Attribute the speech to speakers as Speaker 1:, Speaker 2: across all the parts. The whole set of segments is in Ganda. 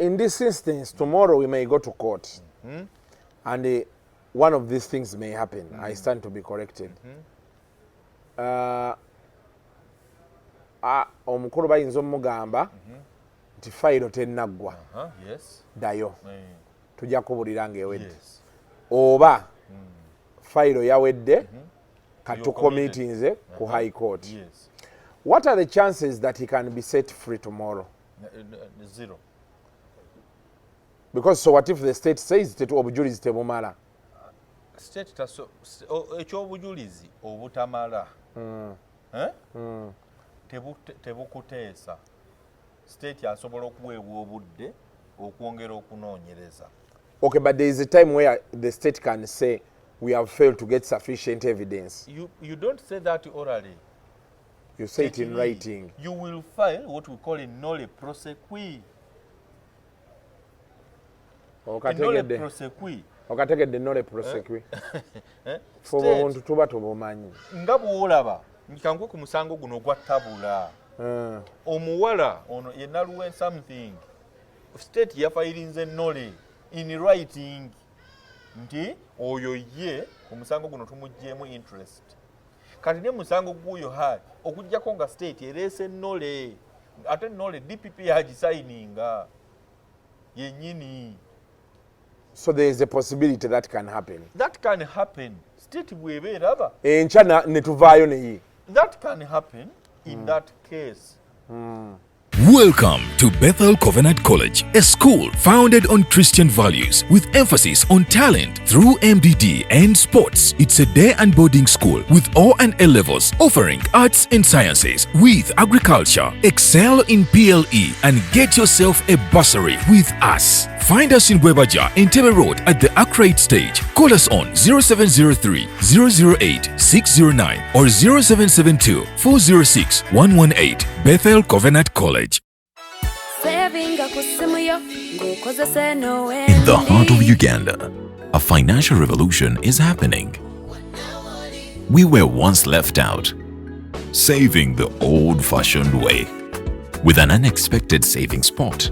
Speaker 1: in this instance, tomorrow we may go to court, and one of these things may happen. I stand to be corrected. Omukulu bayinza omugamba nti fayiro tennaggwa ddayo tujja kubulira ng'ewedde oba fayiro yawedde katukomitinze ku high court. What are the chances that he can be set free tomorrow?
Speaker 2: Zero.
Speaker 1: Because so what if the state says tetu obujulizi tebumala?
Speaker 2: State taso ekyobujulizi obutamala tebukuteesa. State asobola okuweebwa obudde okwongera okunoonyereza.
Speaker 1: Okay, but there is a time where the state can say we have failed to get sufficient evidence.
Speaker 2: You don't say that orally.
Speaker 1: You say it in writing.
Speaker 2: You will file what we call a nolle prosequi.
Speaker 1: Okategedde nolle prosequi. For omuntu tuba tubumanyi.
Speaker 2: Nga bw'olaba nkangwe ku musango guno ogwa tabula. Omuwala ono yenaluwe something. State yafayirinze nolle in writing nti oyo ye omusango guno tumuggyemu interest. Kati ne musango gw'oyo hali okujjako nga state ereese nolle ate nolle DPP yagisayininga yennyini.
Speaker 1: So there is a possibility that can happen.
Speaker 2: That can happen. State bw'eba eraba.
Speaker 1: Enkya ne tuvaayo neyi.
Speaker 2: That can happen in that case.
Speaker 3: Welcome to Bethel Covenant College, a school founded on Christian values with emphasis on talent through MDD and sports. It's a day and boarding school with O and A levels offering arts and sciences with agriculture. Excel in PLE and get yourself a bursary with us. Find us in Webaja, Entebbe Road at the Accurate stage. Call us on 0703 008 609 or 0772 406 118. Bethel Covenant College.
Speaker 4: In
Speaker 3: the heart of Uganda, a financial revolution is happening. We were once left out, saving the old-fashioned way, with an unexpected saving spot,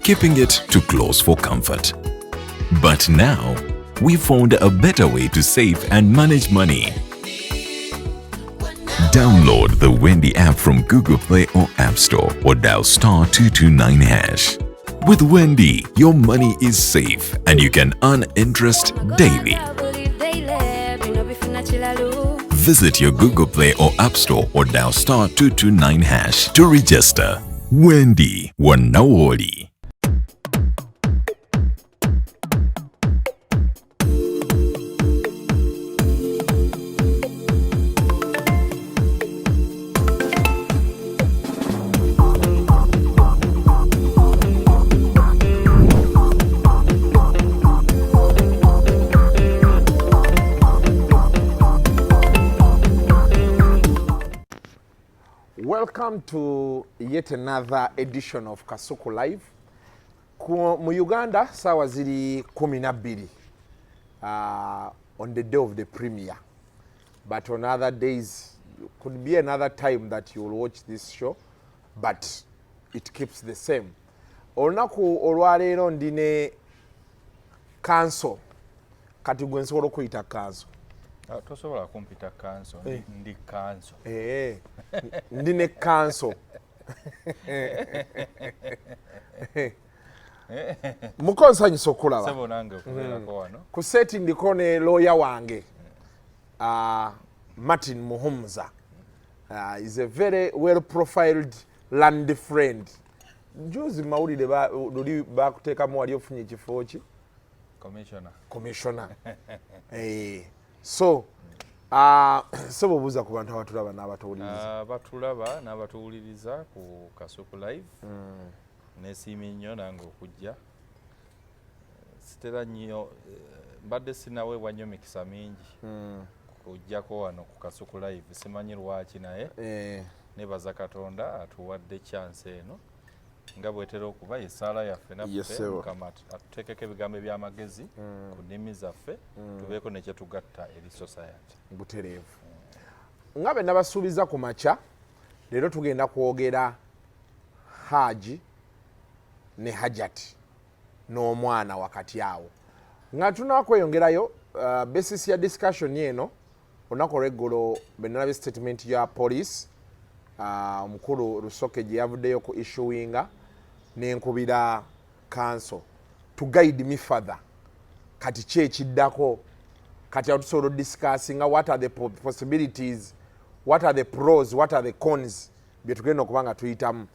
Speaker 3: keeping it too close for comfort. But now, we found a better way to save and manage money. Download the Wendy app from Google Play or App Store or dial *229#. With Wendy, your money is safe and you can earn interest daily. Visit your Google Play or App Store or dial *229# to register. Wendy, wanawoli.
Speaker 1: Welcome to yet another edition of Kasuku Live. Mu Uganda, sawa ziri 12 on the day of the premiere. But on other days, could be another time that you will watch this show, but it keeps the same. Olunaku olwaleero ndine Counsel. Kati gwe nsobola okuyita Counsel.
Speaker 2: Tosobola kumpita Counsel, ndi Counsel.
Speaker 1: Ndine Counsel. Mukonsanyusa okulaba.
Speaker 2: Sebo nange okubeerako wano.
Speaker 1: Ku seti ndiko ne lawyer wange, Martin Muhumuza. Is a very well-profiled land friend. Juzi mawulire luli bakuteekamu wali ofunye ekifo ki? Commissioner. So, sebo buuza ku bantu abatulaba n'abatuwuliriza.
Speaker 2: Batulaba n'abatuwuliriza ku Kasuku Live. Neesiimye nnyo nange okujja. Sitera nnyo mbadde sinaweebwa nnyo mikisa mingi kujjako wano ku Kasuku Live. Simanyi lwaki naye nebaza Katonda atuwadde chance eno nga bwetera okuba essaala yaffe naffe Mukama atuteekeko ebigambo eby'amagezi ku nnimi zaffe tubeeko nekye tugatta eri society.
Speaker 1: Butereevu. Nga bwe nabasuubiza ku makya, leero tugenda kwogera Haji ne Hajat. n'omwana wakati awo nga tunakweyongerayo basis ya discussion yeno olunaku olw'eggulu bwe nalabye statement ya police omukulu Lusoke gye yavuddeyo ku issuinga n'enkubira counsel to guide me further kati ki ekiddako kati awo tusobola discussinga what are the possibilities, what are the pros, what are the cons bye tugenda okuba nga tuyitamu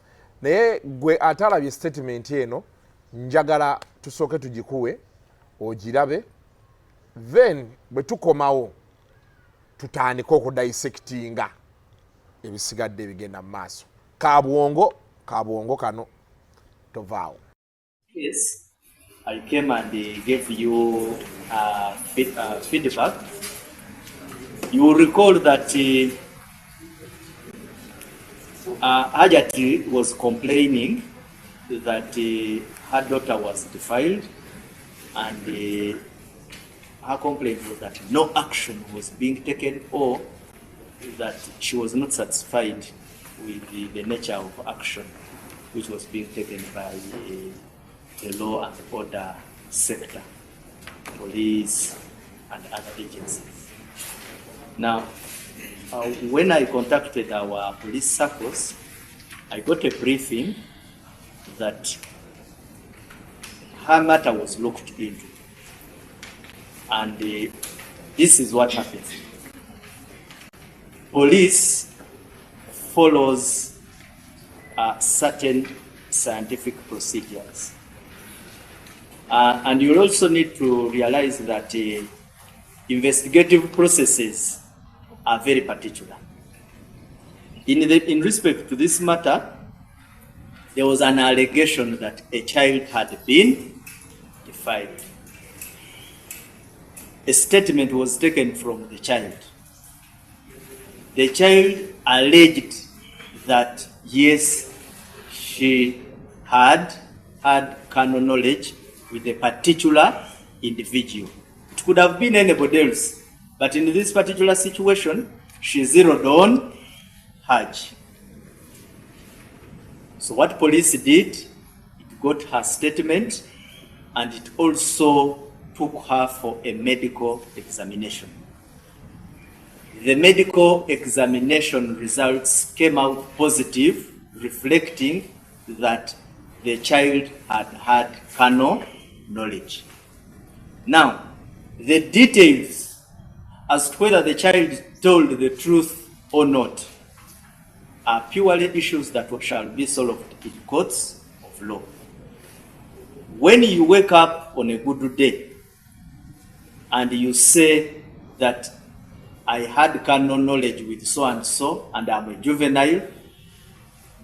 Speaker 1: naye gwe atalabye statement eno njagala tusooke tugikuwe ogirabe then bwe tukomawo tutandika okudissectinga ebisigadde ebigenda mu maaso kabwongo kano tovaawo.
Speaker 5: Yes, I came and gave you feedback. You will recall that Hajat was complaining that her daughter was defiled, and her complaint was that no action was being taken, or that she was not satisfied with the nature of action which was being taken by the law and order sector, police and other agencies. Now, when I contacted our police circles, I got a briefing that her matter was looked into. And this is what happens. Police follows certain scientific procedures. And you also need to realize that investigative processes are very particular. In respect to this matter, there was an allegation that a child had been defiled. A statement was taken from the child. The child alleged that yes, she had carnal knowledge with a particular individual. It could have been anybody else, but in this particular situation, she zeroed on Haj. So what police did, it got her statement, and it also took her for a medical examination. The medical examination results came out positive, reflecting that the child had carnal knowledge. Now, the details as to whether the child told the truth or not are purely issues that shall be solved in courts of law. When you wake up on a good day and you say that I had carnal knowledge with so and so and I'm a juvenile,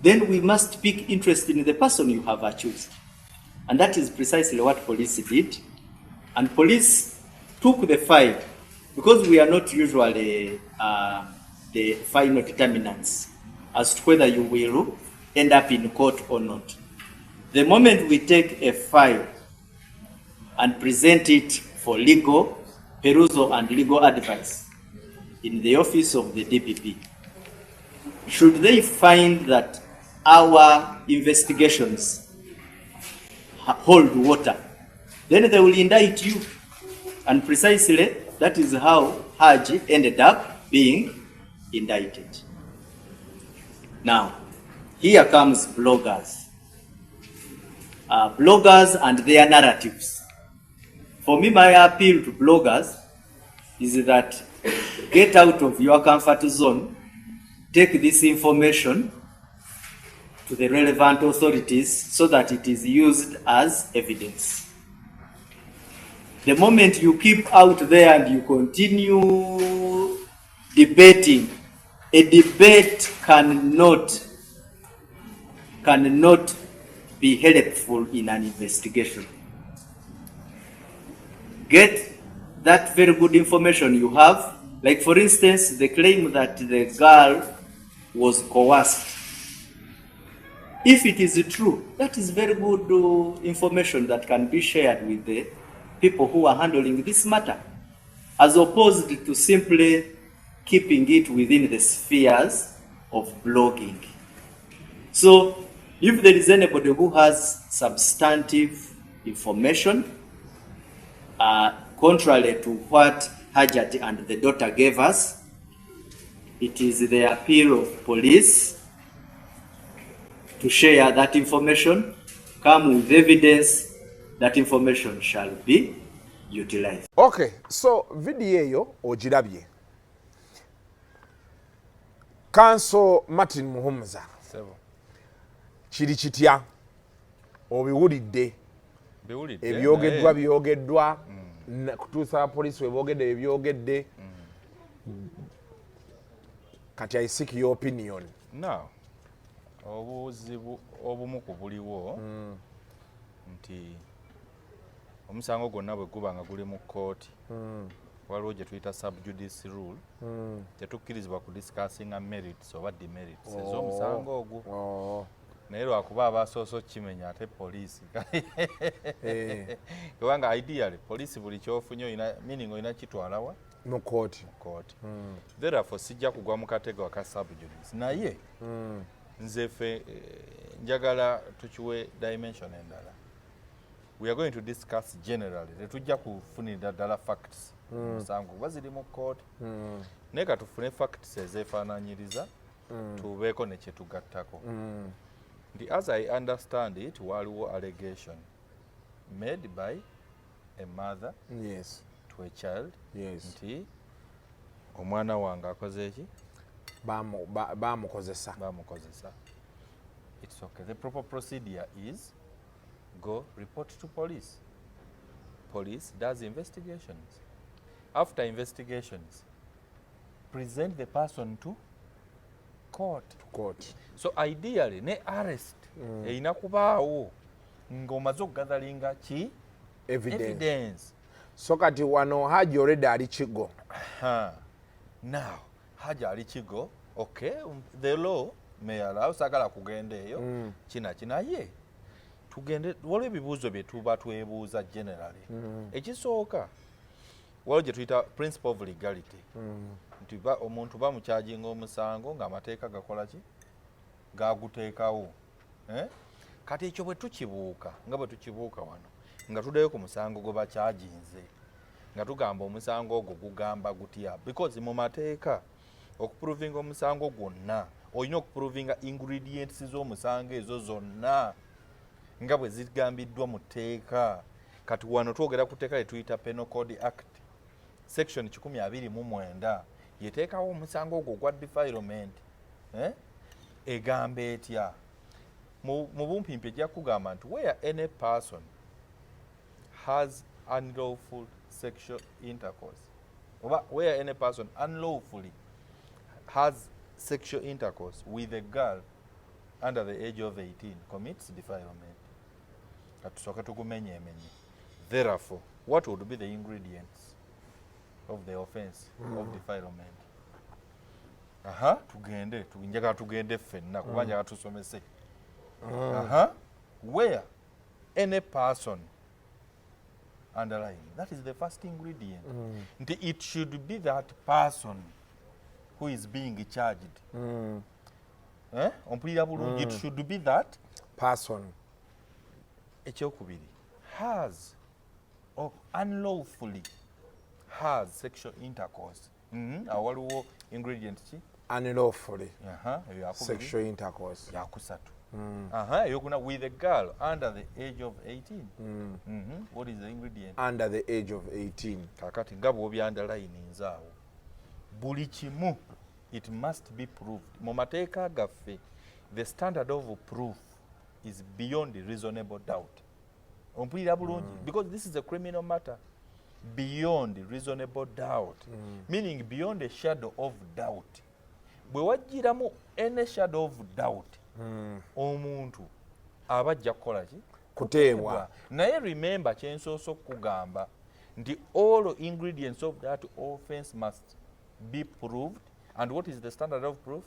Speaker 5: then we must pick interest in the person you have accused. And that is precisely what police did. And police took the file, because we are not usually the final determinants as to whether you will end up in court or not. The moment we take a file and present it for legal perusal and legal advice in the office of the DPP, should they find that our investigations hold water, then they will indict you. And precisely that is how Haj ended up being indicted. Now, here comes bloggers. Bloggers and their narratives. For me, my appeal to bloggers is that get out of your comfort zone, take this information to the relevant authorities so that it is used as evidence. The moment you keep out there and you continue debating, a debate cannot be helpful in an investigation. Get that very good information you have, like for instance, the claim that the girl was coerced. If it is true, that is very good information that can be shared with the people who are handling this matter, as opposed to simply keeping it within the spheres of blogging. So, if there is anybody who has substantive information, contrary to what Hajat and the daughter gave us. It is the appeal of police to share that information, come with evidence. That information shall be utilized.
Speaker 1: Okay, so video eyo ogirabye. Counsel Martin Muhumuza. Kiri kitya obiwulidde ebyogeddwa kutuusa poliisi weboogedde ebyogedde kati I seek your opinion.
Speaker 2: Now obuzibu obumu ku buliwo nti omusango gwonna bwe guba nga guli mu kkooti waliwo gye tuyita subjudice rule tetukkirizibwa ku discussinga merits oba demerits ez'omusango ogwo naye lwakuba abasoose okukimenya ate poliisi kubanga ideally poliisi buli kyofunye meaning olina kitwalawa
Speaker 1: mu kkooti.
Speaker 2: Therefore sijja kugwa mu katego aka subjudice naye nze ffe njagala tukiwe dimension endala. We are going to discuss generally. Tetujja kufunira ddala facts musango kuba ziri mu kkooti naye katufune facts ezeefaananyiriza tubeeko ne kye tugattako. Nti as I understand it waliwo allegation made by a mother to a child nti omwana wange akoze eki
Speaker 1: bamukozesa.
Speaker 2: It's okay. The proper procedure is go report to police. Police does investigations. After investigations, present the person to court. So ideally ne arrest erina kubaawo ng'omaze okugathalinga ki evidence.
Speaker 1: So kati wano Haji already ali kigo.
Speaker 2: Now Haji ali kigo, okay, the law may allow sagala kugenda eyo kinaye tugende waliwo ebibuuzo bye tuba twebuuza generally. Ekisooka waliwo gye tuyita principle of legality nti omuntu bamukyajinga omusango ng'amateeka gakola ki gaguteekawo. Kati ekyo bwe tukibuuka nga bwe tukibuuka wano nga tuddayo ku musango gwe bakyajinze nga tugamba omusango ogwo gugamba gutya because mu mateeka okuprovinga omusango gwonna olina okuprovinga ingredients z'omusango ezo zonna nga bwe zigambiddwa mu tteeka. Kati wano twogera ku tteeka lyetuyita Penal Code Act section 129 yeteekawo omusango ogwo gwa defilement. Egamba etya mu bumpimpi ejja kugamba nti where any person has unlawful sexual intercourse oba where any person unlawfully has sexual intercourse with a girl under the age of 18 commits defilement. Katusooke tugumenyeemenye. Therefore, what would be the ingredients of the offense of defilement? Njagala tugende ffenna kuba njagala tusomese. Where any person underlying, that is the first ingredient. It should be that person who is being charged. It should be that
Speaker 1: person.
Speaker 2: Ekyokubiri has or unlawfully has sexual intercourse. Waliwo ingredient ki
Speaker 1: unlawfully sexual intercourse.
Speaker 2: Yakusatu. Yokuna with a girl under the age of 18. What is the ingredient?
Speaker 1: Under the age of 18.
Speaker 2: Kakati nga bw'obyandalayininze awo buli kimu it must be proved. Mu mateeka gaffe the standard of proof is beyond reasonable doubt. Ompulira bulungi because this is a criminal matter. Beyond reasonable doubt, meaning beyond a shadow of doubt. Bwe wajjiramu any shadow of doubt omuntu aba ajja kukola ki
Speaker 1: kuteebwa.
Speaker 2: Naye remember kyensoose okugamba nti all ingredients of that offense must be proved. And what is the standard of proof?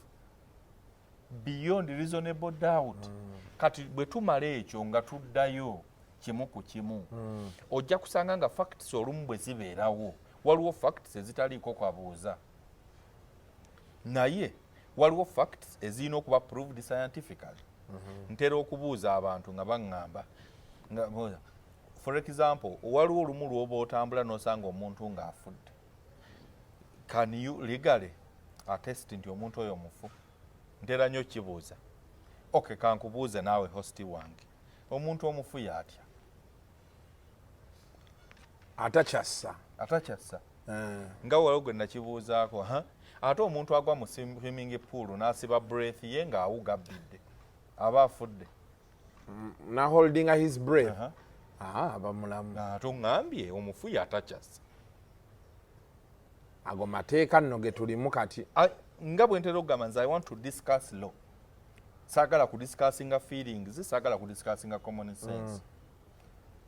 Speaker 2: Beyond reasonable doubt. Kati bwe tumala ekyo nga tuddayo kimu ku kimu ojja kusanga nga facts olumu bwe zibeerawo waliwo facts ezitaliiko kwabuuza naye waliwo facts ezirina okuba proved scientifically. Ntera okubuuza abantu nga baŋŋamba for example waliwo olumu lwoba otambula n'osanga omuntu ng'afudde, can you legally attest nti omuntu oyo mufu? Ntera nnyo kibuuza. Okay, kankubuuze naawe hosti wange, omuntu omufu yatya?
Speaker 1: atakyassa
Speaker 2: nga waliwo gwe nakibuuzaako. Ate omuntu agwa mu swimming pool n'asiba breath ye ng'awuga bbidde aba afudde
Speaker 1: na holding his breath aba mulamu.
Speaker 2: Ate oŋŋambye omufu yatakyassa.
Speaker 1: Ago mateeka nno ge tulimu kati.
Speaker 2: Nga bwe ntera okugamba nze I want to discuss law, saagala ku discussinga feelings, saagala ku discussinga common sense.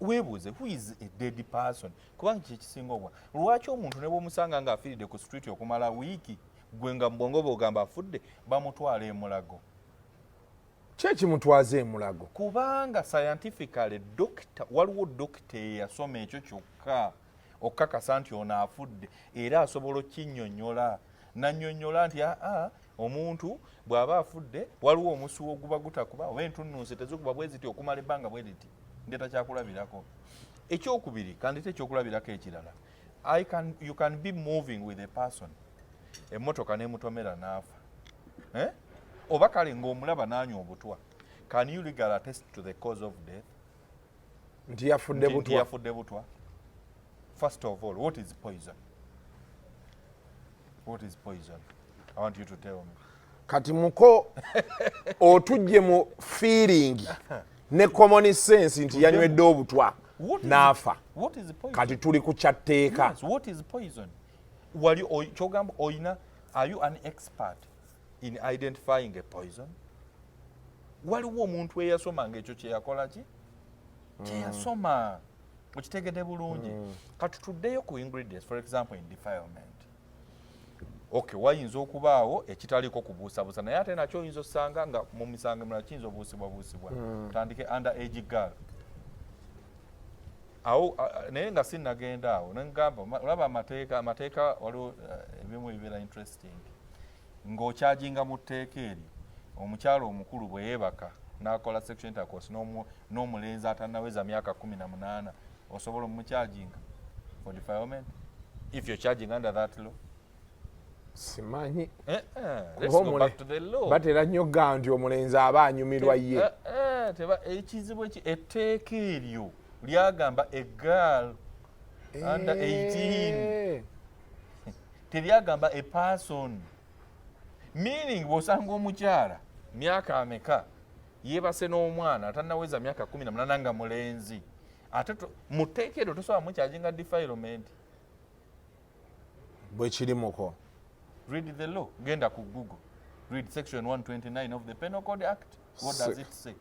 Speaker 2: Weebuuze, who is a dead person? Kubanga kyekisinga obwa lwaki omuntu ne bw'omusanga ng'afiiridde ku street okumala wiiki, gwe nga mbwongo bw'ogamba afudde, bamutwala emulago.
Speaker 1: Kyekimutwaza emulago?
Speaker 2: Kubanga scientifically waliwo dokita eyasoma ekyo kyokka okukakasa nti ono afudde, era asobola okinnyonnyola nannyonnyola nti omuntu bw'aba afudde waliwo omusuwo oguba gutakuba oba entunnunsi tezikuba bwe ziti okumala ebbanga bwe liti. Ndeta kyakulabirako. Ekyokubiri kandite ekyokulabirako ekirala, you can be moving with a person, emmotoka n'emutomera n'afa, oba kale ng'omulaba n'anywa obutwa. Can you legally attest to the cause of death?
Speaker 1: Nti yafudde
Speaker 2: butwa. First of all, what is poison? What is poison? I want you to tell me.
Speaker 1: Kati muko otujje mu feeling ne common sense nti yanywedde obutwa n'afa.
Speaker 2: What is poison?
Speaker 1: Kati tuli ku kyatteeka.
Speaker 2: Yes, what is poison? Kyogamba oyina, are you an expert in identifying a poison? Waliwo omuntu eyasomanga ekyo kyeyakola ki? Kyeyasoma. Okitegedde bulungi. Kati tuddeyo ku ingredients, for example in defilement. Okay, wayinza okubaawo ekitaliko kubuusabuusa, naye ate nakyo oyinza osanga nga mu misango emirala kiyinza obuusibwabuusibwa. Tandike underage girl. Awo naye nga sinnagenda awo nengamba olaba amateeka waliwo ebimu ebibeera interesting. Ng'okyajinga mu tteeka eri omukyalo omukulu bwe yeebaka n'akola sexual intercourse n'omulenzi atannaweza myaka 18 osobola omukyajinga for defilement if you're charging under that law.
Speaker 1: Simanyi.
Speaker 2: Let's go back to the law.
Speaker 1: Batera nnyo gamba nti omulenzi aba anyumirwa ye.
Speaker 2: Ekizibu etteeka eryo lyagamba a girl under 18. Teryagamba a person. Meaning bw'osanga omukyala myaka ameka yeebase n'omwana atannaweza myaka 18 nga mulenzi, ate mu tteeka eryo tosobola mukyajinga defilement.
Speaker 1: Bwe kirimuko.
Speaker 2: Read the law. Genda ku Google. Read section 129 of the Penal Code Act. What does it say?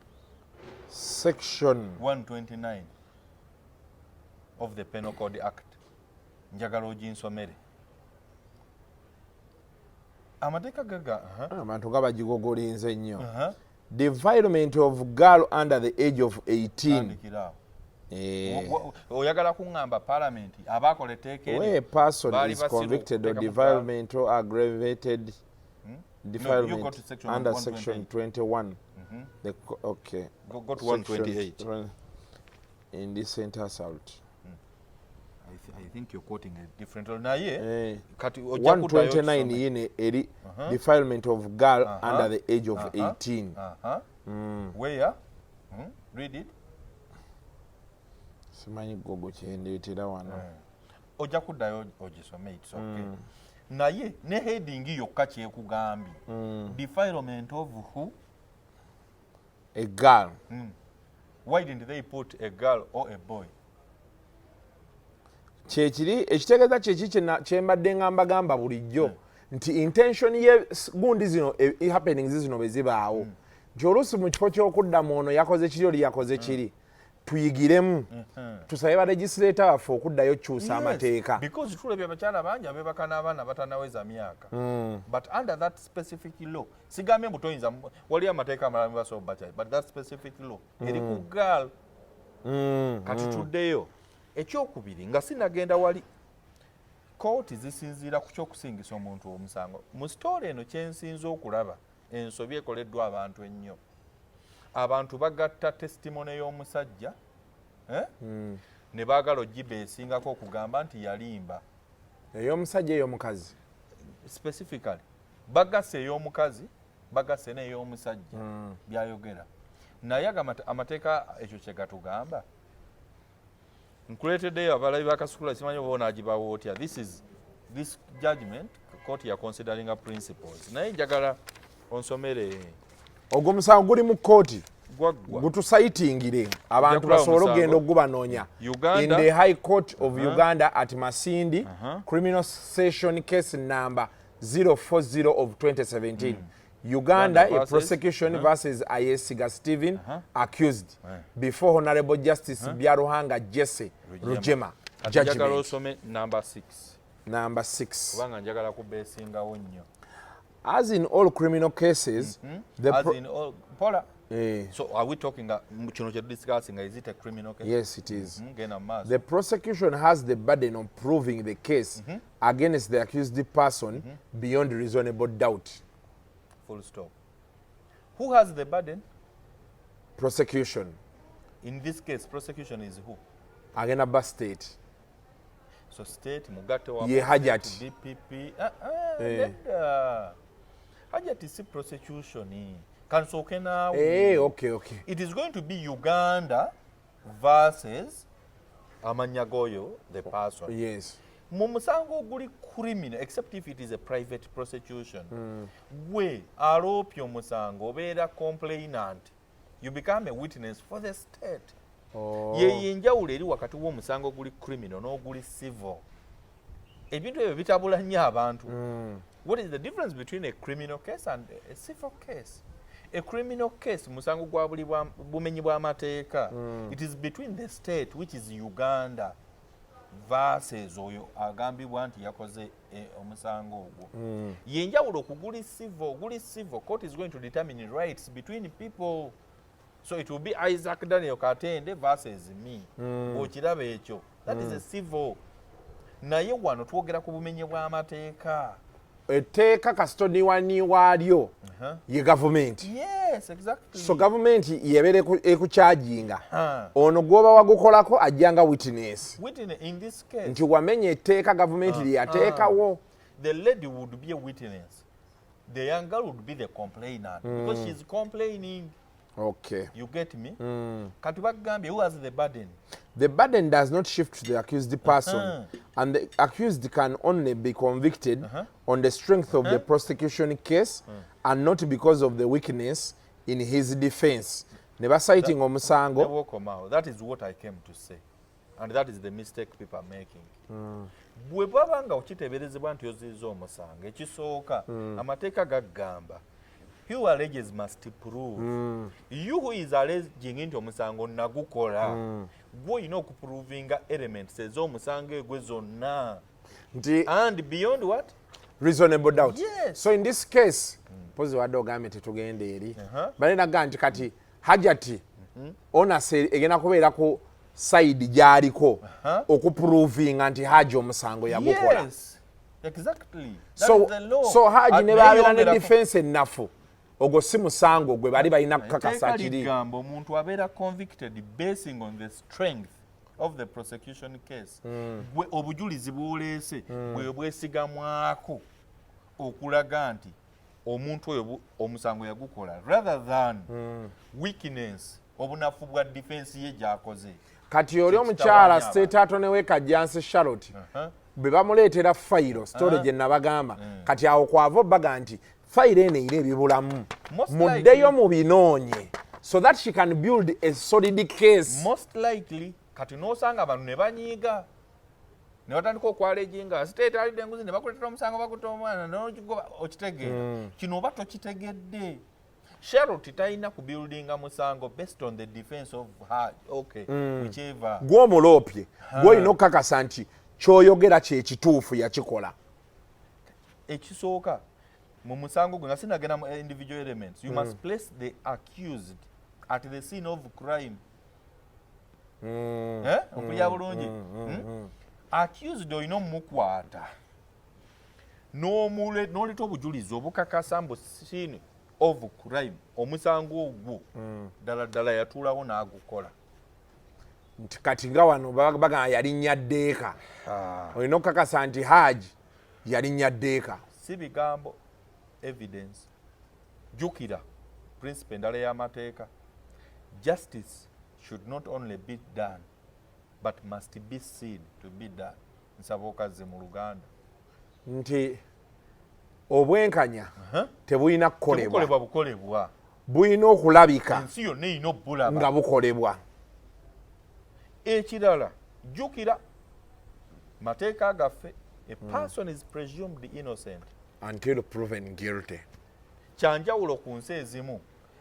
Speaker 1: Section
Speaker 2: 129 of the Penal Code Act. Njagala oginsomere. Amateeka gaga.
Speaker 1: Abantu gabagigogolinze nnyo. Defilement of girl under the age of 18.
Speaker 2: Oyagala kuŋŋamba parliament abaakola etteeka eryo.
Speaker 1: Where a person is convicted of defilement or aggravated defilement under section 21. Okay.
Speaker 2: Go to 128.
Speaker 1: Indecent assault.
Speaker 2: I think you're quoting a different law. Naye kati
Speaker 1: 129 yine eri defilement of girl under the age of 18.
Speaker 2: Where? Read it.
Speaker 1: Simanyi gogo kyendeetera wano.
Speaker 2: Ojja kuddayo ogisome, it's okay. Naye ne heading yokka kyekugambye. Defilement of who?
Speaker 1: A girl.
Speaker 2: Why didn't they put a girl or a boy?
Speaker 1: Kyekiri ekitegeeza kyeki kyembadde ngamba gamba bulijjo nti intention ye gundi zino happenings zino bwe zibaawo nti oluusi mu kifo ky'okuddamu ono yakoze kiri oli yakoze kiri tuyigiremu tusabe ba legislator waffe okuddayo kyusa amateeka
Speaker 2: because tulabye abakyala bangi abeebaka n'abaana batannaweza myaka but under that specific law sigambye mbu toyinza wali amateeka amalala mubasoba but that specific law eri ku girl kati tuddeyo. Ekyokubiri nga sinagenda wali kooti zisinziira ku kyokusingisa omuntu omusango. Mu story eno kyensinza okulaba ensobi ekoleddwa abantu ennyo. Abantu bagatta testimony y'omusajja ne baagala ogiba esingako okugamba nti yalimba
Speaker 1: ey'omusajja ey'omukazi
Speaker 2: specifically bagase ey'omukazi bagase n'ey'omusajja byayogera naye amateeka ekyo kye gatugamba nkuleeteddeyo abalabi bakasukula simanyi oba onaagibawo otya this judgment court ya considering a principles naye njagala onsomere
Speaker 1: ogwo musango guli mu kkooti
Speaker 2: gwaggwa
Speaker 1: gutusaitingire abantu basobole okugenda okugubanoonya in the high court of Uganda at Masindi criminal session case number 040 of 2017 Uganda a prosecution versus Ayesiga Stephen accused before Honorable Justice Byaruhanga Jesse Rujema
Speaker 2: njagala osome number
Speaker 1: 6
Speaker 2: kubanga njagala kubeesingawo nnyo
Speaker 1: as in all criminal cases
Speaker 2: so are we talking kino kye discussing is it a criminal case?
Speaker 1: Yes, it is. The prosecution has the burden of proving the case against the accused person beyond reasonable doubt.
Speaker 2: Full stop. Who has the burden?
Speaker 1: Prosecution.
Speaker 2: In this case, prosecution is who?
Speaker 1: Agenaba state.
Speaker 2: So state mugatte wa
Speaker 1: Ye Hajat.
Speaker 2: DPP. Hajat is prosecution. Kansoke nawe.
Speaker 1: Okay.
Speaker 2: It is going to be Uganda versus Amanyagoyo, the person.
Speaker 1: Yes.
Speaker 2: Mumusango guli criminal except if it is a private prosecution. We aropyo musango obeera complainant. You become a witness for the state. Ye enjawulo eri wakati w'omusango guli criminal n'oguli civil. Ebintu ebyo bitabula nnyo abantu. What is the difference between a criminal case and a civil case? A criminal case musango gwa buli bumenyi bw'amateeka. It is between the state which is Uganda versus oyo agambibwa nti yakoze omusango ogwo. Yenjawulo kuguli civil court is going to determine rights between people. So it will be Isaac Daniel Katende versus me. Okiraba ekyo. That is a civil. Naye wano twogera ku bumenyi bw'amateeka.
Speaker 1: Etteeka kasitoni wani waalyo ye government.
Speaker 2: Yes, exactly.
Speaker 1: So government yebere ekucharginga. Ono gwoba wagukolako ajjanga witness.
Speaker 2: Witness in this case.
Speaker 1: Nti wamenye etteeka government lyateekawo.
Speaker 2: The lady would be a witness. The young girl would be the complainant because she's complaining.
Speaker 1: Okay.
Speaker 2: You get me? Kati bagambye who has the burden?
Speaker 1: The burden does not shift to the accused person, and the accused can only be convicted on the strength of the prosecution case and not because of the weakness in his defense. Never citing omusango.
Speaker 2: That is what I came to say, and that is the mistake people are making. Bwe babanga okiteberezebwa nti ozizo omusango ekisooka amateeka gagamba who alleges must prove. You who is alleging nti omusango nagukola gwe olina okuprovinga elements ez'omusango egwe zonna and beyond what?
Speaker 1: Reasonable doubt.
Speaker 2: Yes.
Speaker 1: So in this case pozi wadde ogambye tetugenda eri balinaga nti kati Hajati onase egenda kubeera ku side gy'aliko okuprovinga nti Haji omusango yagukola.
Speaker 2: Yes, exactly. That is the law.
Speaker 1: So Haji ne babeera ne defense ennafu ogwo si musango gwe bali balina kukakasa kiri.
Speaker 2: Ligamba omuntu abeera convicted basing on the strength of the prosecution case. Bwe obujulizi bw'oleese bwe bwesigamwako okulaga nti omuntu oyo omusango yagukola rather than weakness obunafu bwa defense ye gy'akoze.
Speaker 1: Kati oli omukyala state attorney we Kajansi Charlotte bwe bamuleetera fayiro storage nabagamba kati awo kwava obbaga nti fayiro eno eyina ebibulamu muddeyo mu binoonye so that she can build a solid case.
Speaker 2: Most likely kati n'osanga abantu ne banyiiga ne batandika okwaleginga state alidde enguzi ne bakuleetera omusango bakuta omwana n'okigoba okitegeera kino oba tokitegedde. Charlotte talina ku buildinga musango based on the defense of her whichever
Speaker 1: gw'omuloopye gw'olina okukakasa nti ky'oyogera kye kituufu yakikola.
Speaker 2: Ekisooka mu musango gwe nga sinagenda mu individual elements you must place the accused at the scene of crime. Okulya bulungi. Accused olina omukwata n'oleta obujulizi obukakasa mbu scene of crime omusango ogwo ddala ddala yatuulawo n'agukola.
Speaker 1: nti kati nga wano bagamba yalinnya ddeeka olina okukakasa nti Haji yalinnya ddeeka
Speaker 2: si bigambo evidence jukira principle endala y'amateeka justice should not only be done but must be seen to be done. Nsaba okazze mu Luganda
Speaker 1: nti obwenkanya tebulina kukolebwa
Speaker 2: bukolebwa
Speaker 1: bulina okulabika
Speaker 2: ensi yonna erina obbulaba
Speaker 1: nga bukolebwa.
Speaker 2: Ekirala jukira mateeka gaffe a person is presumed innocent
Speaker 1: until proven guilty.
Speaker 2: Kyanjawulo ku nsi ezimu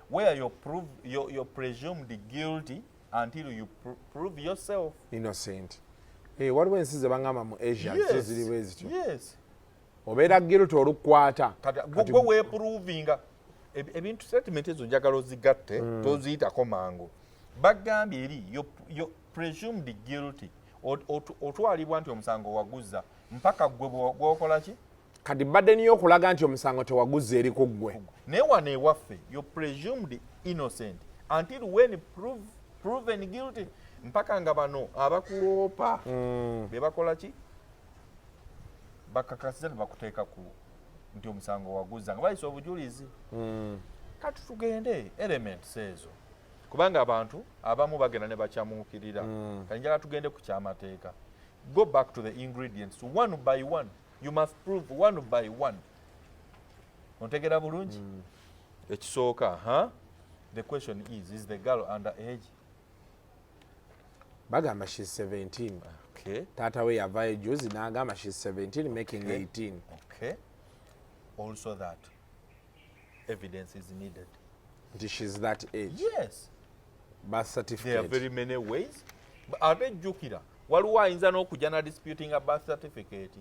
Speaker 2: where you're presumed guilty until you prove yourself
Speaker 1: innocent. Waliwo ensi ze bangamba mu Asia zo ziri bwe zityo.
Speaker 2: Yes.
Speaker 1: Obeera guilty olukwata.
Speaker 2: Gwe weeprovinga ebintu statement ezo njagala ozigatte toziyitako mangu. Bagambye eri you're presumed guilty otwalibwa nti omusango waguzza mpaka gwe gwokola ki
Speaker 1: kati badde niyo okulaga nti omusango tewaguzza eri ku ggwe.
Speaker 2: Naye wano ewaffe you're presumed innocent until when proven guilty mpaka nga bano abakuloopa be bakola ki bakakasiza ne bakuteeka ku nti omusango waguzza nga bayisa obujulizi. Kati tugende elements ezo kubanga abantu abamu bagenda ne bakyamuukirira kanjala tugende ku kyamateeka. Go back to the ingredients one by one. You must prove one by one. Ontegera bulungi ekisooka the question is the girl under age?
Speaker 1: Bagamba she's 17.
Speaker 2: Okay.
Speaker 1: Taata we yavaayo juzi n'agamba she's 17 making 18.
Speaker 2: Okay. Also that evidence is needed.
Speaker 1: Nti she's that age.
Speaker 2: Yes.
Speaker 1: Birth certificate.
Speaker 2: There are very many ways. Ate jjukira waliwo ayinza n'okujja na disputing a birth certificate.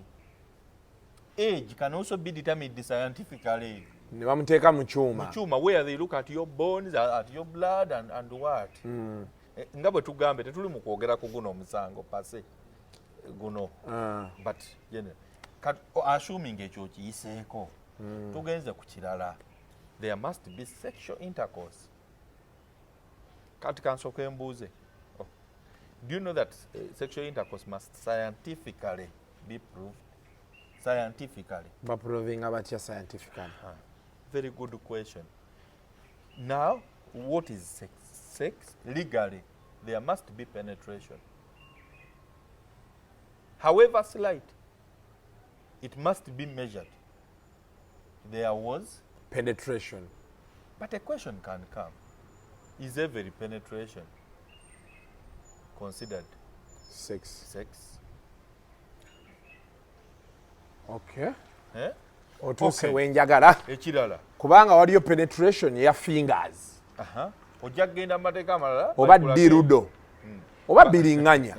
Speaker 2: Age can also be determined scientifically.
Speaker 1: Ne bamuteeka mu kyuma.
Speaker 2: Mu kyuma where they look at your bones, at your blood and what. Nga bwe tugambe tetuli mu kwogera ku guno omusango pase guno. But assuming ekyo kiyiseeko tugenze ku kirala. There must be sexual intercourse. Kati kansooka embuuze. Do you know that sexual intercourse must scientifically be proved? Scientifically.
Speaker 1: Baprovinga batya scientifically?
Speaker 2: Very good question. Now, what is sex? Sex, legally, there must be penetration. However slight, it must be measured. There was
Speaker 1: penetration.
Speaker 2: But a question can come. Is every penetration considered
Speaker 1: sex? Okay. Otuuse wenjagala.
Speaker 2: Ekirala.
Speaker 1: Kubanga waliyo penetration ya fingers.
Speaker 2: Ojja kugenda mu mateeka amalala.
Speaker 1: Oba dirudo. Oba biringanya.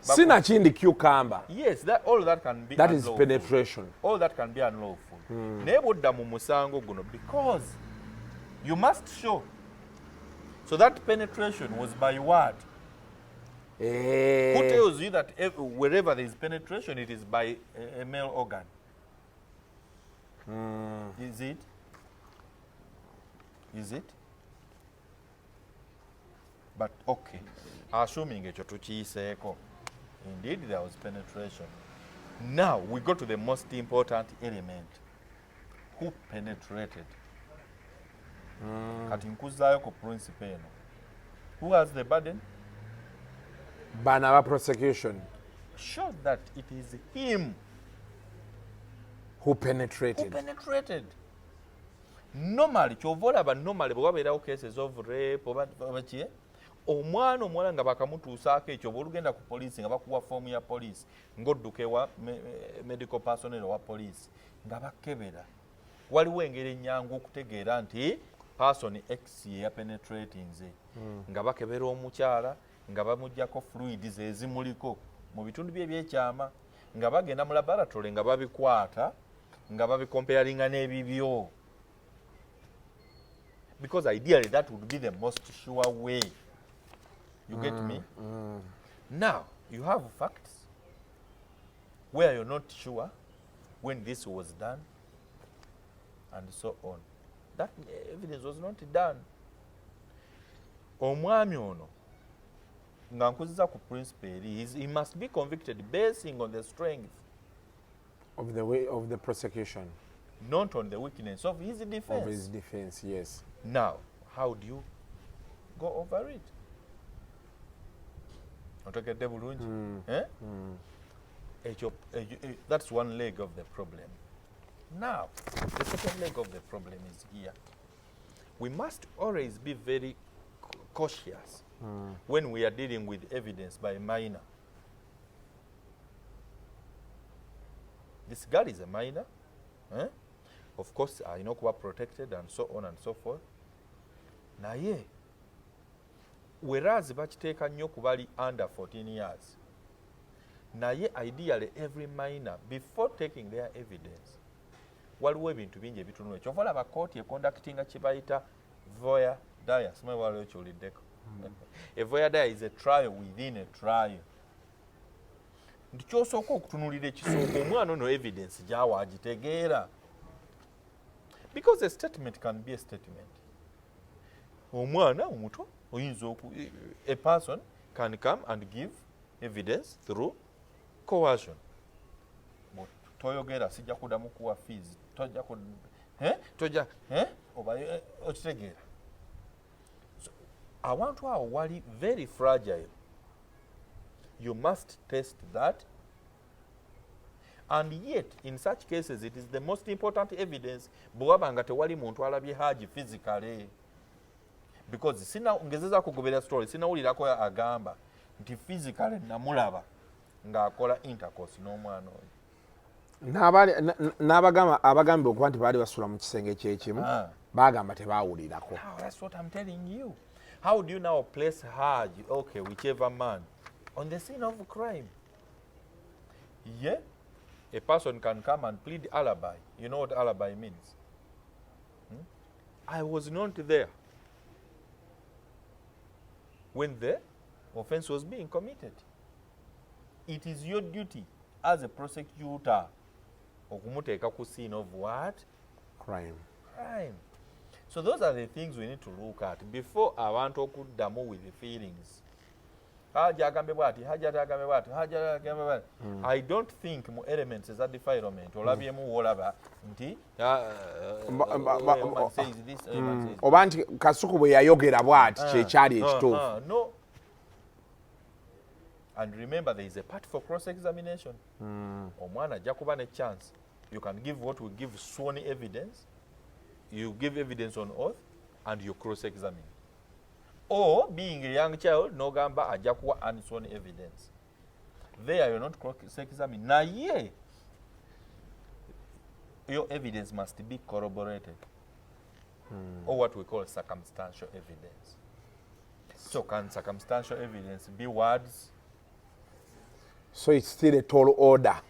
Speaker 1: Sina kindi cucumber.
Speaker 2: Yes, all that can be
Speaker 1: that
Speaker 2: unlawful.
Speaker 1: Is penetration.
Speaker 2: All that can be unlawful. Naye bw'odda mu musango guno because you must show. So that penetration was by what? Who tells you that wherever there is penetration, it is by a male organ? Is it? Is it? But okay, assuming ekyo tukiyiseeko, indeed there was penetration. Now we go to the most important element. Who penetrated? Kati nkuzaayo ku principle eno. Who has the burden?
Speaker 1: Bana ba prosecution.
Speaker 2: Show that it is him
Speaker 1: who penetrated.
Speaker 2: Who penetrated. Normally, kyova olaba normally bwe wabeerawo cases of rape oba ki omwana omuwala nga bakamutuusaako ekyo oba olugenda ku poliisi nga bakuwa foomu ya poliisi ng'odduka ewa medical personnel owa poliisi nga bakebera waliwo engeri ennyangu okutegeera nti person X ye yapenetratinze nga bakebera omukyala nga bamuggyako fluids ezimuliko mu bitundu bye ebyekyama nga bagenda mu laboratory nga babikwata nga babikompeyaringa n'ebibyo because ideally that would be the most sure way. You get me? Now, you have facts where you're not sure when this was done and so on. That evidence was not done. Omwami ono nga nkuziza ku principle he must be convicted basing on the strength
Speaker 1: Of the way of the prosecution.
Speaker 2: not on the weakness of his defense.
Speaker 1: Of his defense, yes.
Speaker 2: Now, how do you go over it? Otegedde bulungi? That's one leg of the problem. Now, the second leg of the problem is here. We must always be very cautious when we are dealing with evidence by a minor. This girl is a minor. Of course, I know kuba protected and so on and so forth. Naye, whereas bakiteeka nnyo ku bali under 14 years, naye ideally every minor, before taking their evidence, waliwo ebintu bingi ebitunula. Kyova olaba kooti econductinga kye bayita voir dire. Simanyi waliwo kyoliddeko. A voir dire is a trial within a trial. Nti kyosooka okutunulira ekisooka omwana ono evidence gy'awa agitegeera. Because a statement can be a statement. Omwana omuto oyinza a person can come and give evidence through coercion. Toyogera sijja kuddamu kuwa fees. Tojja oba okitegeera. So, awantu awo wali very fragile. You must test that. And yet, in such cases, it is the most important evidence. Bw'aba nga tewali muntu alabye Haji physically. Because ngezeza kugobera story, sinawulirako agamba nti physically namulaba ng'akola intercourse n'omwana oyo.
Speaker 1: N'abagamba okuba nti baali basula mu kisenge ekyekimu bagamba tebaawulirako.
Speaker 2: That's what I'm telling you. How do you now place Haji, okay, whichever man, on the scene of crime? Yeah, a person can come and plead alibi. You know what alibi means? I was not there when the offense was being committed. It is your duty as a prosecutor okumuteeka ku scene of what?
Speaker 1: Crime.
Speaker 2: So those are the things we need to look at before abantu okuddamu with the feelings. Haji agambe bwati, Haji agambe bwati, Haji agambe bwati. I don't think mu elements eza defilement olabyemu wolaba nti
Speaker 1: oba nti Kasuku bwe yayogera bwati kyekyali ekituufu.
Speaker 2: No. And remember, there is a part for cross-examination. Omwana ajja kuba ne chance. You can give what we give sworn evidence. You give evidence on oath and you cross-examine. Or, being a young child, no gamba ajja kuwa unsworn evidence. There you're not cross-examining. Now, yeah, your evidence must be corroborated. Or what we call circumstantial evidence. So can circumstantial evidence be words?
Speaker 1: So it's still a tall order.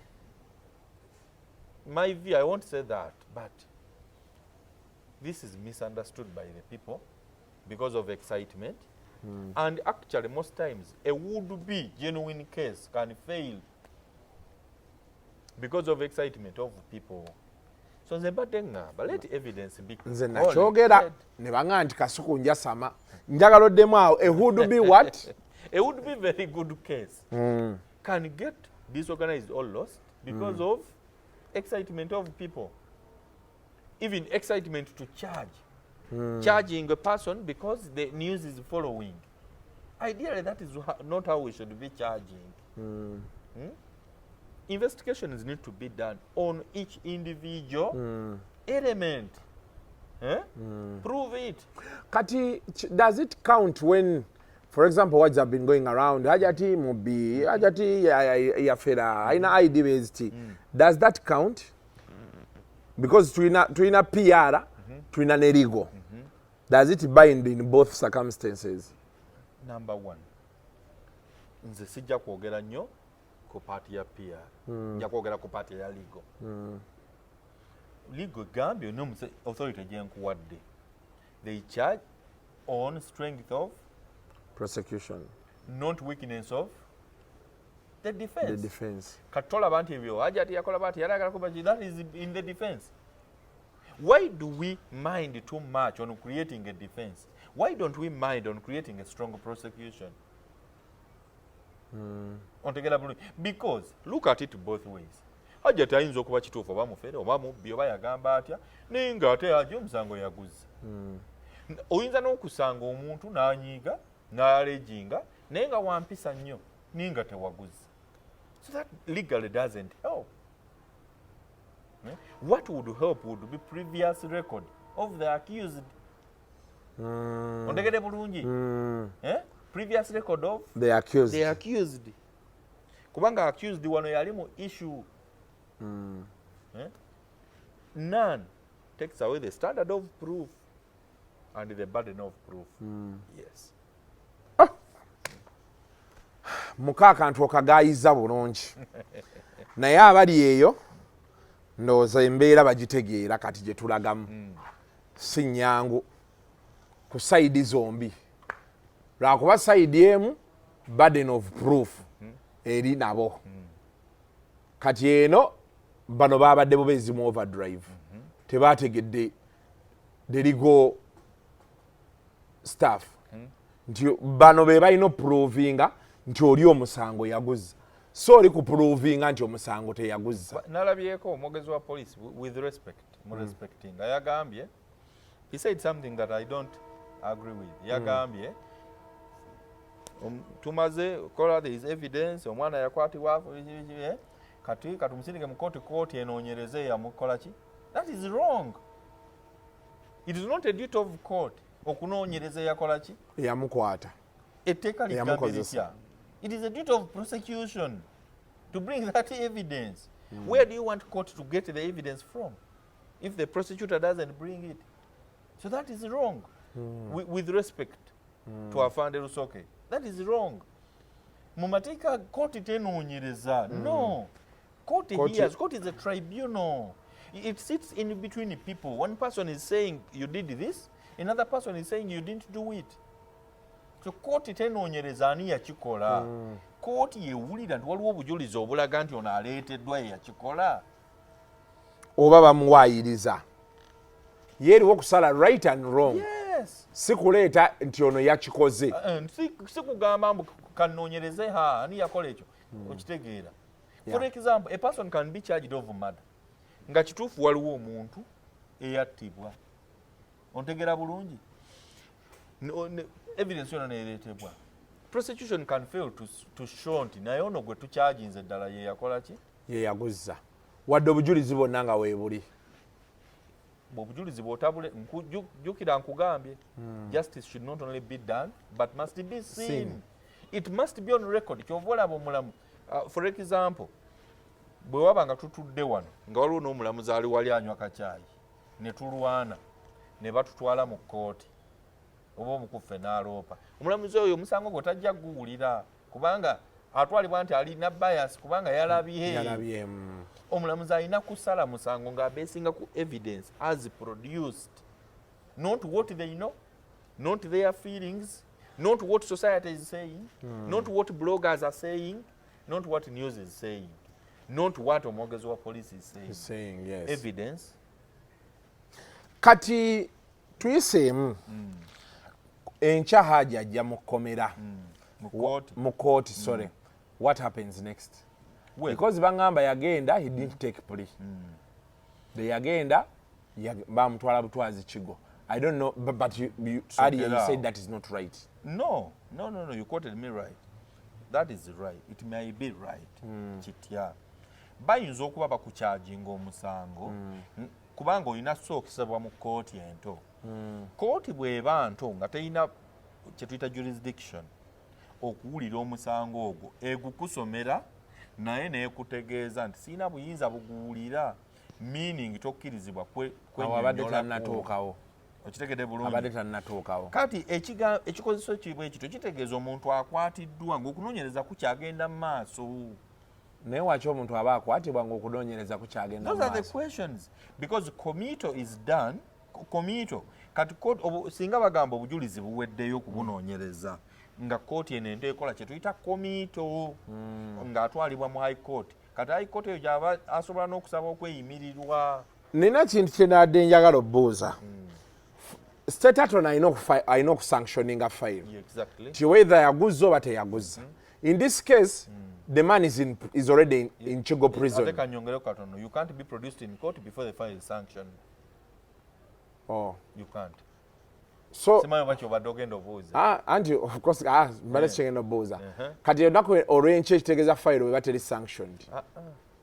Speaker 2: My view, I won't say that, but this is misunderstood by the people because of excitement. And actually, most times, a would-be genuine case can fail because of excitement of people. So but let evidence be
Speaker 1: Nze nakyogera ne banga nti Kasuku njasama njagala oddemu awo a would-be what?
Speaker 2: A would-be very good case can get disorganized or lost because of excitement of people. Even excitement to charge. Charging a person because the news is following. Ideally, that is not how we should be charging. Investigations need to be done on each individual element. Prove it.
Speaker 1: Kati, does it count when, for example, what have been going around, Hajati Mubi, Hajati Yafera, Aina ID based, does that count? Because twina PR, twina nerigo. Does it bind in both circumstances?
Speaker 2: Number one, nze sijja kwogera nnyo ku party ya PR. Nja kwogera ku party ya legal. Legal gambio no authority gyenkuwadde. They charge on strength of
Speaker 1: Prosecution.
Speaker 2: Not weakness of the defense.
Speaker 1: The defense.
Speaker 2: Katola bantu ebyo Hajati yakola bati yaragala kuba that is in the defense. Why do we mind too much on creating a defense? Why don't we mind on creating a strong prosecution? ontegera bulungi because look at it both ways. Hajjati ayinza okuba kituufu oba mufere oba mubbi oba yagamba atya naye ng'ate ajja omusango yaguze. Oyinza n'okusanga omuntu n'anyiiga n'aleginga naye nga wampisa nnyo naye nga tewaguze. So that legally doesn't help. What would help would be previous record of the accused. Ondegere bulungi. Previous record of
Speaker 1: the
Speaker 2: accused. Kubanga accused wano yali mu issue. None takes away the standard of proof and the burden of proof. Yes.
Speaker 1: Muka akantu okagayiza bulungi. Naye abali eyo ndowooza embeera bagitegeera kati gye tulagamu. Si nnyangu ku sayidi zombi. Lwakuba sayidi emu burden of proof eri nabo. Kati eno bano babadde bubezi mu overdrive. Tebategedde the legal staff. Nti bano be balina provinga nti oli omusango yaguza. So oli ku provinga nti omusango teyaguza.
Speaker 2: Nalabyeko omwogezi wa police with respect, respecting. Yagambye, he said something that I don't agree with. Yagambye, tumaze kola there is evidence omwana yakwatibwa kati katumusindike mu kooti enoonyereze yamukola ki. That is wrong. It is not a duty of court okunoonyereza yakola ki
Speaker 1: yamukwata
Speaker 2: etteeka ligamba litya. It is a duty of prosecution to bring that evidence. Where do you want court to get the evidence from if the prosecutor doesn't bring it? So that is wrong. With respect to Afande Rusoke, that is wrong. Mumateeka court tenoonyereza. No. Court hears. Court is a tribunal. It sits in between the people. One person is saying you did this, another person is saying you didn't do it. So court tenoonyereza ani yakikola. Court yewulira nti waliwo obujulizi obulaga nti ono aleeteddwa ye yakikola.
Speaker 1: Oba bamuwaayiriza. Ye eriwo okusala right and wrong.
Speaker 2: Yes.
Speaker 1: Si kuleeta nti ono yakikoze.
Speaker 2: Si kugamba mbu kanoonyereze ani yakola ekyo. Okitegeera. For example, a person can be charged of murder. Nga kituufu waliwo omuntu eyattibwa. Ontegera bulungi. Evidence yona neereetebwa. Prosecution can fail to show nti naye ono gwe tukyajinze ddala ye yakola ki?
Speaker 1: Ye yaguza. Wadde obujulizi bwonna nga weebuli.
Speaker 2: Obujulizi bw'otabule jjukira nkugambye. Justice should not only be done but must be seen. It must be on record. Kyova olaba omulamu. For example, bwe waba nga tutudde wano nga waliwo n'omulamuzi ali wali anywa kacaayi ne tulwana ne batutwala mu kkooti oba omukuffe n'aloopa, omulamuzi oyo omusango gwe tajja guwulira kubanga atwalibwa nti alina bias kubanga yalabye. Omulamuzi alina kusala musango ng'abeesinga ku evidence as produced, not what they know, not their feelings, not what society is saying, not what bloggers are saying, not what news is saying, not what omwogezi wa police is saying.
Speaker 1: Yes.
Speaker 2: Evidence.
Speaker 1: Kati tuyiseemu enkya Hajji ajja mu kkomera mu kooti. Sorry. What happens next?
Speaker 2: Well,
Speaker 1: because bangamba yagenda, he didn't take plea. Yagenda bamutwala butwazi kigo. I don't know, but you earlier you said that is not right.
Speaker 2: No, you quoted me right. That is right. It may be right. Kitya. Bayinza okuba bakukyajinga omusango kubanga olina sookisebwa mu kooti ento. Kooti bw'eba nto nga terina kye tuyita jurisdiction okuwulira omusango ogwo egukusomera naye neekutegeeza nti sirina buyinza buguwulira, meaning tokkirizibwa
Speaker 1: kwennyonnyola.
Speaker 2: Okitegedde bulungi.
Speaker 1: Abadde tannatuukawo.
Speaker 2: Kati ekikozeso kibwe ekito kitegeeza omuntu akwatiddwa ng'okunoonyereza kukyagenda mu maaso.
Speaker 1: Naye waki omuntu aba akwatibwa ng'okunoonyereza kukyagenda mu maaso?
Speaker 2: Those are the questions. Because committal is done. Committal. Kati singa bagamba obujulizi buweddeyo kubunoonyereza nga kooti eno ento ekola kye tuyita committal ng'atwalibwa mu high court. Kati high court eyo gy'aba asobola n'okusaba okweyimirirwa.
Speaker 1: Nina kintu kye nadde njagala obbuuza. State attorney alina okusanctioninga file.
Speaker 2: Exactly.
Speaker 1: Ti whether yaguza oba teyaguza. In this case, the man is already in Chigo prison.
Speaker 2: You can't be produced in court before the file is sanctioned.
Speaker 1: Oh.
Speaker 2: You can't.
Speaker 1: So,
Speaker 2: and
Speaker 1: of course, but checking the boza. Kati yonako orange chitegeza file we bateli sanctioned.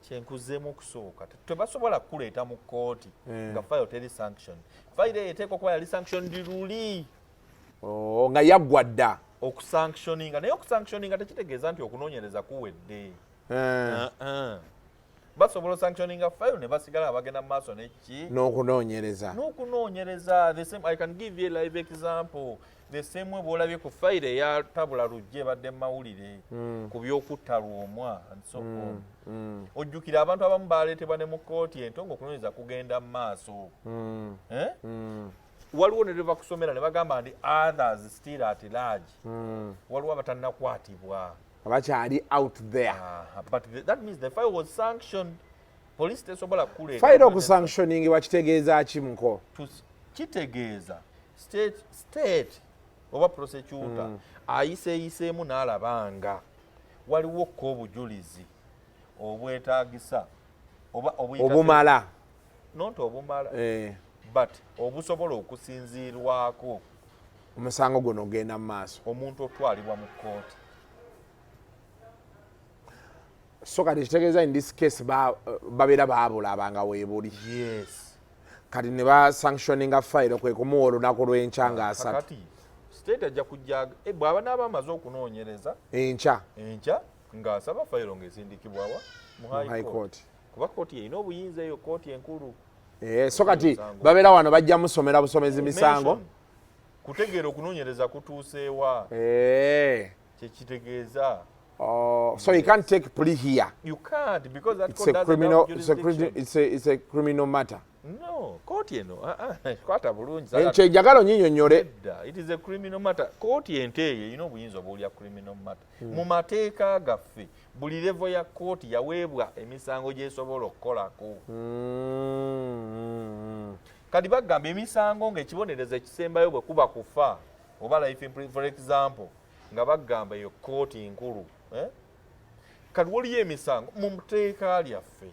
Speaker 2: Kyenkuzemu okusooka tebasobola kuleeta mu kooti nga file teri sanction. File eteekwa kuba yali sanctioned luli.
Speaker 1: Oh, nga yaggwa dda.
Speaker 2: Okusanctioninga naye okusanctioninga tekitegeeza nti okunoonyereza kuwedde. Basobola sanctioninga file ne basigala abagenda mu maaso n'eki n'okunoonyereza. The same, I can give you a live example. The same way bw'olabye ku file eya tabula lujje ebadde mu mawulire ku by'okutta Lwomwa and so on. Ojjukira abantu abamu baaleetebwa ne mu kooti ento ng'okunoonyereza kugenda mu maaso. Waliwo ne lwe kusomera ne bagamba nti others still at large. Waliwo abatannakwatibwa.
Speaker 1: Abakyali out there.
Speaker 2: But that means the file was sanctioned. Police tesobola kuleeta.
Speaker 1: File okusanctioning wakitegeeza ki muko?
Speaker 2: Kitegeeza state oba prosecutor ayiseeyiseemu n'alabanga waliwo ko obujulizi obwetaagisa oba
Speaker 1: obumala.
Speaker 2: Not obumala. But obusobola okusinziirwako
Speaker 1: omusango guno ogenda mu maaso
Speaker 2: omuntu otwalibwa mu kooti.
Speaker 1: So kati kitegeeza in this case babeera baabula abanga weebuli.
Speaker 2: Yes.
Speaker 1: Kati ne ba sanctioninga file kwe kumuwa olunaku lw'enkya nga asatu.
Speaker 2: Kati state ajja kujja bw'aba n'aba amaze okunoonyereza
Speaker 1: enkya
Speaker 2: ng'asaba file ng'esindikibwawa mu high court. Kuba kooti erina obuyinza eyo kooti enkulu.
Speaker 1: So kati babeera wano bajja musomera busomezi misango.
Speaker 2: Kutegeera okunoonyereza kutuuseewa. Kyekitegeeza.
Speaker 1: So you can't take plea here.
Speaker 2: You can't because that
Speaker 1: it's a criminal. It's a criminal matter.
Speaker 2: No, court eno. Kwata bulungi.
Speaker 1: Enkyejagalo nyinyonyole.
Speaker 2: It is a criminal matter. Court enteye you know buyinza obulya criminal matter. Mu mateeka gaffe buli level ya court yaweebwa emisango gy'esobola okukolako. Kati bagamba emisango ng'ekibonereza ekisembayo bwe kuba kufa oba life for example nga bagamba eyo court enkulu. Kati waliyo emisango mu mateeka lyaffe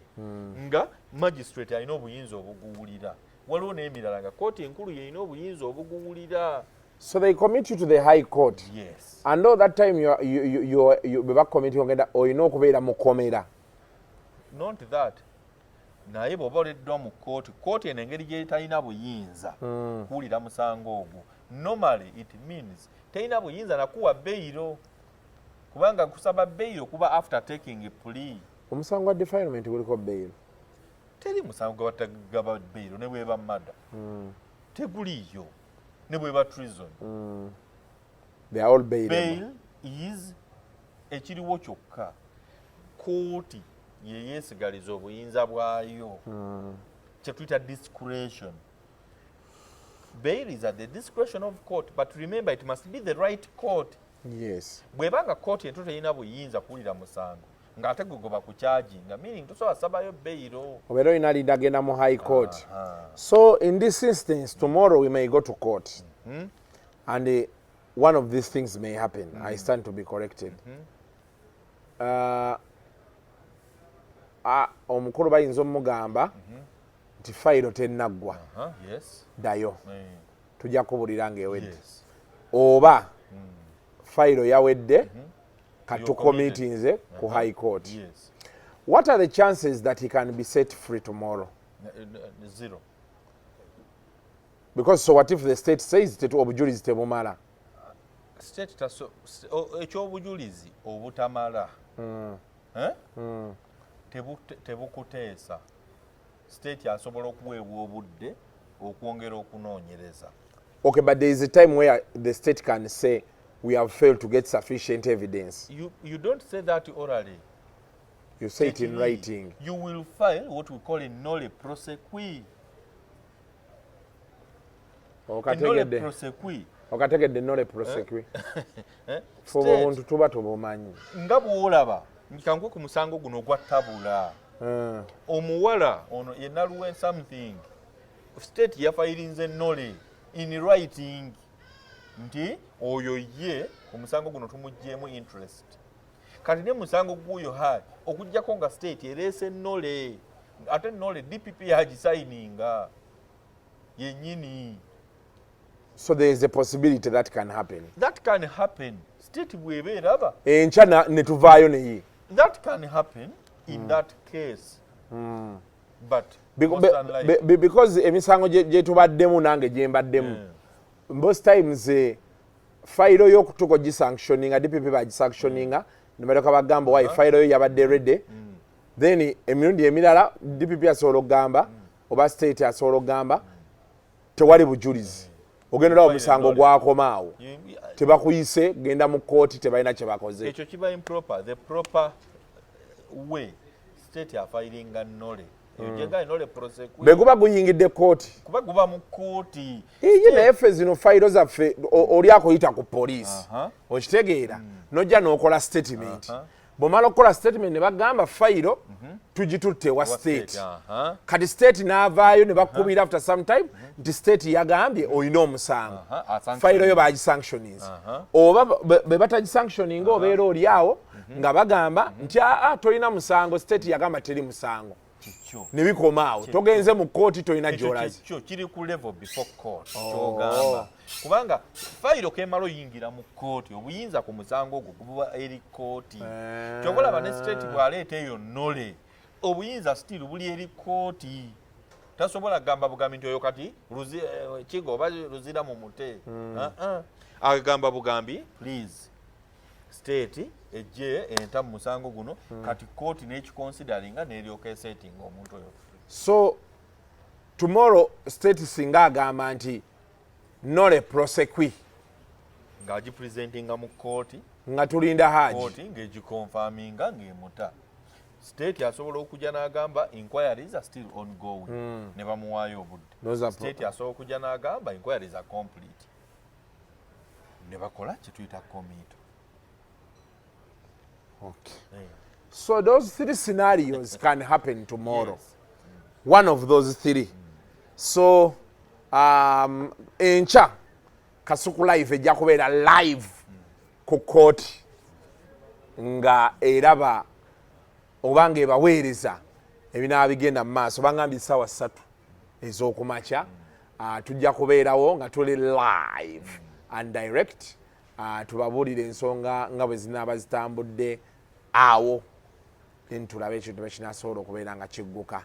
Speaker 2: nga magistrate alina obuyinza obuguwulira. Waliwo n'emirala nga kooti enkulu yalina obuyinza obuguwulira.
Speaker 1: So they commit you to the high court.
Speaker 2: Yes.
Speaker 1: And all that time you be back committee ogenda oyina okubeera mukomera.
Speaker 2: Not that. Naye bw'oba oleddwa mu kooti eno engeri gye talina buyinza kuwulira musango ogwo. Normally it means talina buyinza nakuwa beyiro. Kubanga kusaba bail kuba after taking a plea.
Speaker 1: Omusango wa defilement guliko bail.
Speaker 2: Teri musango gwa bail ne bweba murder. Teguliyo ne bweba treason.
Speaker 1: They are all bail.
Speaker 2: Bail is ekiriwo kyokka. Kooti ye yesigaliza obuyinza bwayo. Kye tuyita discretion. Bail is at the discretion of court, but remember it must be the right court.
Speaker 1: Yes.
Speaker 2: Bwebanga kooti ento terina buyinza kuwulira musango ng'ate gugoba ku charginga meaning tosobola sabayo beyiro
Speaker 1: obeera olina alinda agenda mu high court. So in this instance tomorrow we may go to court and one of these things may happen. I stand to be corrected. Omukulu bayinza omugamba nti fayiro tennaggwa. Dayo tujja kubulira ng'ewedde oba file yawedde katukomitinze ku high court. What are the chances that he can be set free tomorrow?
Speaker 2: Zero.
Speaker 1: Because so what if the state says tetu obujulizi tebumala?
Speaker 2: State taso ekyobujulizi obutamala tebukuteesa. State asobola okuweebwa obudde okwongera okunoonyereza.
Speaker 1: Okay, but there is a time where the state can say we have failed to get sufficient evidence.
Speaker 2: You don't say that orally.
Speaker 1: You say it in writing.
Speaker 2: You will file what we call a nolle prosequi.
Speaker 1: Okategedde nolle prosequi. For omuntu tuba tubumanyi.
Speaker 2: Nga bw'olaba nkangu ku musango guno ogwa tabula. Omuwala ono yennaluwe something. State yafayirinze nolle in writing. Nti oyo ye omusango guno tumuggyemu interest kati ne musango guyo haji okujjako nga state erese nole ate nole DPP yagisigninga yennyini.
Speaker 1: So there is a possibility that can happen.
Speaker 2: That can happen. State bwebeeraba.
Speaker 1: Encha ne tuvaayo neyi.
Speaker 2: That can happen in that case. But
Speaker 1: because emisango gye tubaddemu nange gye mbaddemu. Most times file y'okutuko gisanctioninga DPP bagisanctioninga ne baleka bagamba why file yo yabadde ready. Then emirundi emirala DPP asobola okugamba oba state asobola okugamba tewali bujulizi. Ogenda omusango gwakomaawo tebakuyise genda mu kooti tebalina kye bakoze.
Speaker 2: Ekyo kiba improper. The proper way state ya filing nole Ojega inole prosecution.
Speaker 1: Beguba guyingidde kooti.
Speaker 2: Kuba guba mu kooti.
Speaker 1: Yine efe zino file zaffe oli akoyita ku police. Okitegeera nojja n'okola statement. Bw'omala okukola statement ne bagamba file tugitutte wa state. Kati state n'avaayo ne bakubira after some time nti state yagambye olina omusango. File yo bagisanctionings. Oba be batagisanctioning obeera oli awo nga bagamba nti tolina musango state yagamba teri musango. Ne bikomaawo togenze mu kooti tolina gy'olaze.
Speaker 2: Ekyo kiri ku level before court kyogamba. Kubanga fayiro kemalo yingira mu kooti obuyinza ku musango ogwo kuba eri kooti. Kyokolaba ne state bwaleeta eyo nole obuyinza still buli eri kooti. Tasobola gamba bugambi nti oyo kati kigo oba luzira mu mute. Agamba bugambi please state ejje enta musango guno kati court nekiconsideringa neryoka setting omuntu oyo.
Speaker 1: So tomorrow state singa agamba nti nole prosecui
Speaker 2: nga agipresentinga mu court
Speaker 1: nga tulinda haji
Speaker 2: court ngegiconfirminga ngemuta state asobola okujja n'agamba inquiries are still ongoing ne bamuwaayo obudde. State asobola okujja n'agamba inquiries are complete ne bakola kye tuyita komito.
Speaker 1: Okay. So those three scenarios can happen tomorrow. Yes. One of those three. So encha Kasuku live ejja kubeera live ku court nga eraba obanga ebaweereza ebinaba bigenda mu maaso bangambye essaawa 3 ez'okumakya tujja kubeerawo nga tuli live and direct tubabuulira ensonga nga bwe zinaaba zitambudde awo ntulabe ekintu ekinasobola okubeera nga kigguka.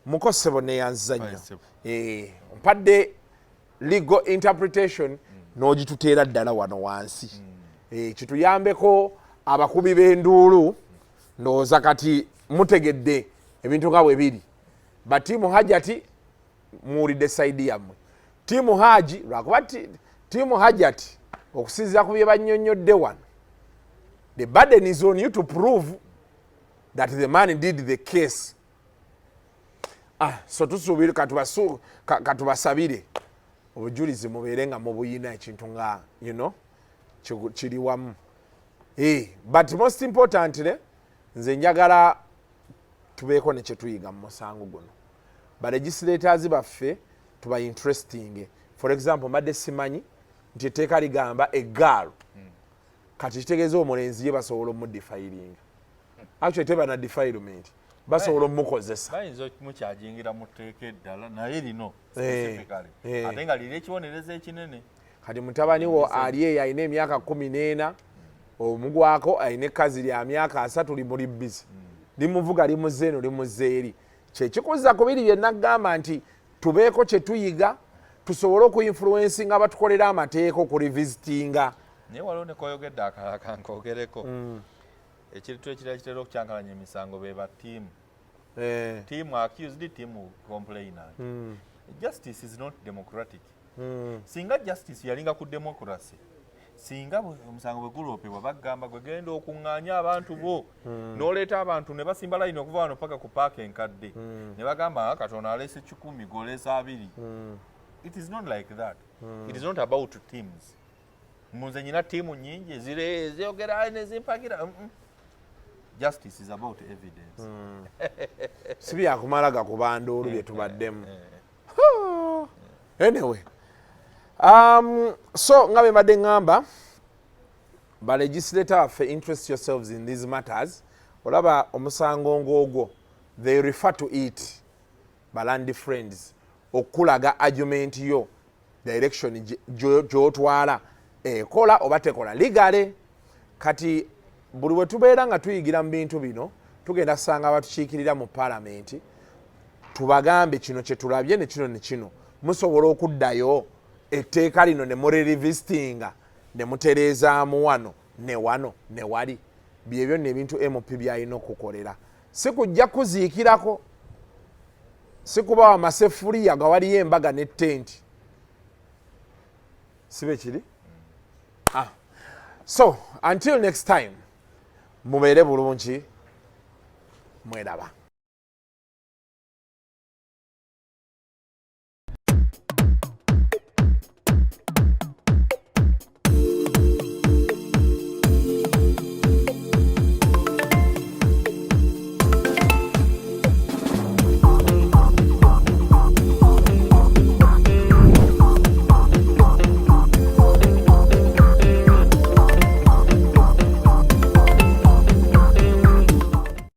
Speaker 1: Mukosebo neyanza nnyo mpadde legal interpretation n'ogituteera ddala wano wansi kituyambeko abakubi b'enduulu ndowooza kati mutegedde ebintu nga bwe biri ba tiimu hajati muwulidde sayidi yammwe tiimu haji lwakuba tiimu hajati okusinziira ku bye bannyonnyodde wano the burden is on you to prove that the man did the case. So tusuubire katubasabire obujulizi mubeere nga mubuyina ekintu nga kiri wamu. But most importantly nze njagala tubeeko ne kye tuyiga mu musango guno. Ba legislators baffe tuba interesting. For example mbadde simanyi nti etteeka ligamba eggaalo kati kitegeeza omulenzi ye basobola omudefilinga. Actually teba na defilement basobola omukozesa.
Speaker 2: Bayinza okumukyajingira mu tteeka eddala naye lino specifically ate nga liri ekibonerezo ekinene.
Speaker 1: Kati mutabani wo ali eyo alina emyaka 14 omugwako alina ekkazi lya myaka 3 limuli busy limuvuga limuze eno limuze eri kyekikuza ku biri bye nagamba nti tubeeko kye tuyiga tusobole okuinfluencinga abatukolera amateeka okurivisitinga.
Speaker 2: Naye waliwo ne koyogedde akalala kankogereko ekintu ekirala kitera okukyankalanya emisango be ba tiimu tiimu accused tiimu complainant. Justice is not democratic. Singa justice yalinga ku democracy singa omusango bwe guloopebwa bagamba gwe genda okuŋŋaanya abantu bo n'oleeta abantu ne basimba layini okuva wano paka ku paaka enkadde ne bagamba Katonda aleese 10 goleese 2. It is not like that. It is not about teams. Munze nyina tiimu nyingi eziyogera nezimpagira. Justice is about evidence.
Speaker 1: Si byakumala gakuba ndoolu bye tubaddemu. Anyway. So nga bwe mbadde ngamba balegislator waffe interest yourselves in these matters olaba omusango ng'ogwo they refer to it balandi friends okulaga argument yo direction gy'otwala ekola oba tekola ligale kati buli we tubeera nga tuyigira mu bintu bino tugenda kusanga abatukiikirira mu paalamenti tubagambe kino kye tulabye ne kino musobola okuddayo etteeka lino ne murerivisitinga ne mutereezaamu wano ne wali byebyo n'ebintu MOP byalina okukolera si kujja kuziikirako si kubawa amaseffuliya gawaliyo embaga n'ettenti sibe kiri so until next time mubeere bulungi mweraba